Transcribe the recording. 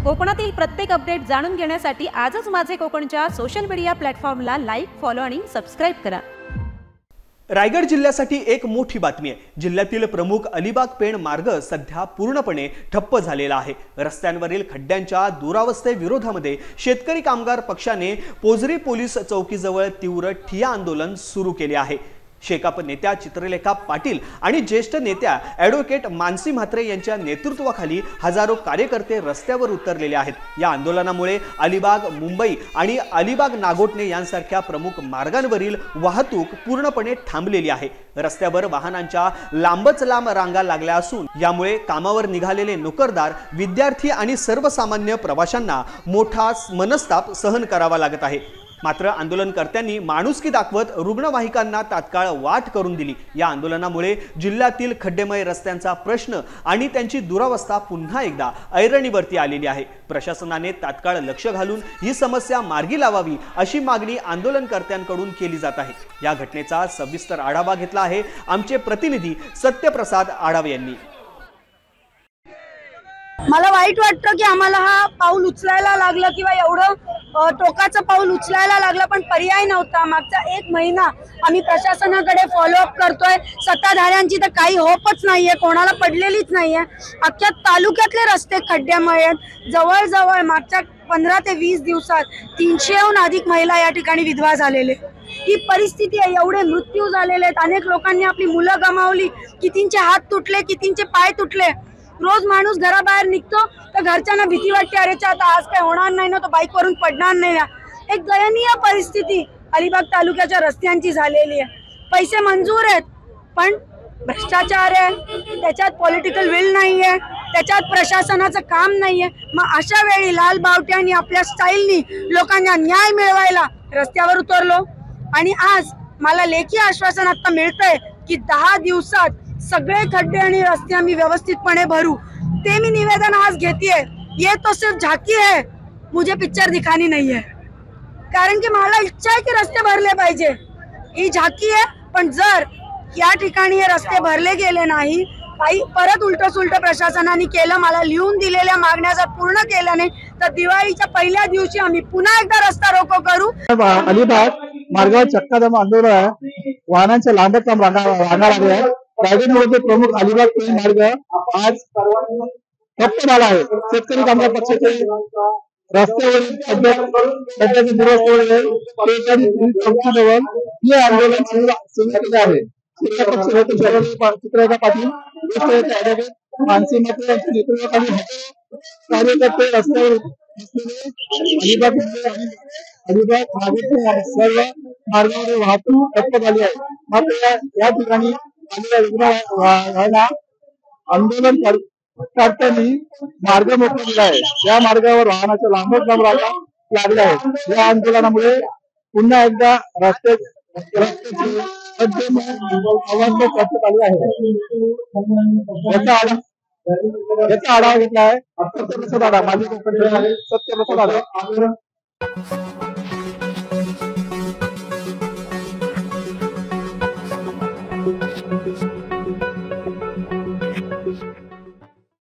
कोकणातील प्रत्येक अपडेट जाणून घेण्यासाठी आजच माझे कोकणच्या सोशल मीडिया प्लॅटफॉर्मला लाईक, फॉलो आणि सबस्क्राइब करा। रायगड जिल्ह्यासाठी एक मोठी बातमी आहे। जिल्ह्यातील प्रमुख अलिबाग पेण मार्ग सध्या पूर्णपणे ठप्प झालेला आहे। रस्त्यांवरील खड्ड्यांच्या दुरावस्थेविरोधामध्ये शेतकरी कामगार पक्षाने पोझरी पोलीस चौकीजवळ तीव्र ठिय्या आंदोलन सुरू केले आहे। शेकाप नेत्या चित्रलेखा पाटील आणि ज्येष्ठ नेत्या ॲडव्होकेट मानसी म्हात्रे यांच्या नेतृत्वाखाली हजारो कार्यकर्ते रस्त्यावर उतरलेले आहेत। या आंदोलनामुळे अलिबाग मुंबई आणि अलिबाग नागोठणे यांसारख्या प्रमुख मार्गांवरील वाहतूक पूर्णपणे थांबलेली आहे। रस्त्यावर वाहनांच्या लांबच लांब रांगा लागल्या असून यामुळे कामावर निघालेले नोकरदार, विद्यार्थी आणि सर्वसामान्य प्रवाशांना मोठा मनस्ताप सहन करावा लागत आहे। मात्र आंदोलनकर्त्यांनी माणुसकी दाखवत रुग्णवाहिकांना तात्काळ वाट करून दिली। या आंदोलनामुळे जिल्ह्यातील खड्डेमय रस्त्यांचा प्रश्न आणि त्यांची दुरावस्था पुन्हा एकदा ऐरणीवरती आलेली आहे। प्रशासनाने तात्काळ लक्ष घालून ही समस्या मार्गी लावावी अशी मागणी आंदोलनकर्त्यांकडून केली जात आहे। या घटनेचा सविस्तर आढावा घेतला आहे आमचे प्रतिनिधी सत्यप्रसाद आढावे यांनी। मला वाईट वाटतं की आम्हाला हा पाऊल उचलायला लागलं किंवा एवढं टोकाचं पाऊल उचलायला लागलं, पण पर्याय नव्हता। मागचा 1 महिना आम्ही प्रशासनाकडे फॉलोअप करतोय। सत्ताधाऱ्यांची तर काही होपच नाहीये, कोणाला पडलेलीच नाहीये। अख्ख्या तालुक्यातले रस्ते खड्ड्यामय आहेत। जवळजवळ मागच्या 15 ते 20 दिवसात 300हून अधिक महिला या ठिकाणी विधवा झालेले। ही परिस्थिती आहे। एवढे मृत्यू झालेले आहेत, अनेक लोकांनी आपली मुलं गमावली, कितींचे हात तुटले, कितींचे पाय तुटले। रोज माणूस घराबाहेर निघतो तर घरच्यांना भीती वाटते, अरे आता आज काय होणार नाही ना, तो बाईकवरून पडणार नाही ना। एक दयनीय परिस्थिती अलिबाग तालुक्याच्या रस्त्यांची झालेली आहे। पैसे मंजूर आहेत पण भ्रष्टाचार आहे, त्याच्यात पॉलिटिकल विल नाहीये, त्याच्यात प्रशासनाचं काम नाहीये। मग अशा वेळी लाल बावट्यांनी आपल्या स्टाईलनी लोकांना न्याय मिळवायला रस्त्यावर उतरलो। आणि आज मला लेखी आश्वासन आता मिळतंय की 10 दिवसात सगळे खड्डे आणि रस्ते आम्ही व्यवस्थितपणे भरू। ते मी निवेदन आज घेतेय। ये तो सिर्फ झाकी है, मुझे पिक्चर दिखानी नहीं है। कारण की मला इच्छा आहे की रस्ते भरले पाहिजे। ही झाकी आहे, पण जर या ठिकाणी हे रस्ते भरले गेले नाही, काही परत उलट सुलट प्रशासनाने केलं, मला लिहून दिलेल्या मागण्या जर पूर्ण केल्या नाही तर दिवाळीच्या पहिल्या दिवशी आम्ही पुन्हा एकदा रस्ता रोको करू। अलिबाग मार्गावर चक्काजाम आंदोलन आहे। वाहनांच्या लांबच लांब रांगा लागल्या आहेत। रायगडमध्ये प्रमुख अलिबाग पेण मार्ग आज ठप्प झाला आहे। शेतकरी कामगार पक्षाचे रस्त्यावरील खड्ड्याचे दुरावस्थेमुळे चौकीजवळ हे आंदोलन सुरू केले आहे। चित्रलेखा पाटील, मानसी म्हात्रे यांच्या नेतृत्वाखाली कार्यकर्ते रस्त्यावर अलिबाग नागोठणे सर्व मार्गावर वाहतूक ठप्प झाली आहे। मात्र या ठिकाणी आंदोलनकर्त्यांनी मार्ग मोकळा दिला आहे। या मार्गावर वाहनाच्या लांबच लांब रांगा लागल्या आहेत। या आंदोलनामुळे पुन्हा एकदा रस्त्याची अवस्था करण्यात आली आहे। याचा आढावा घेतला आहे सत्यप्रसाद आढावा, माझे सत्यप्रसाद आढावा।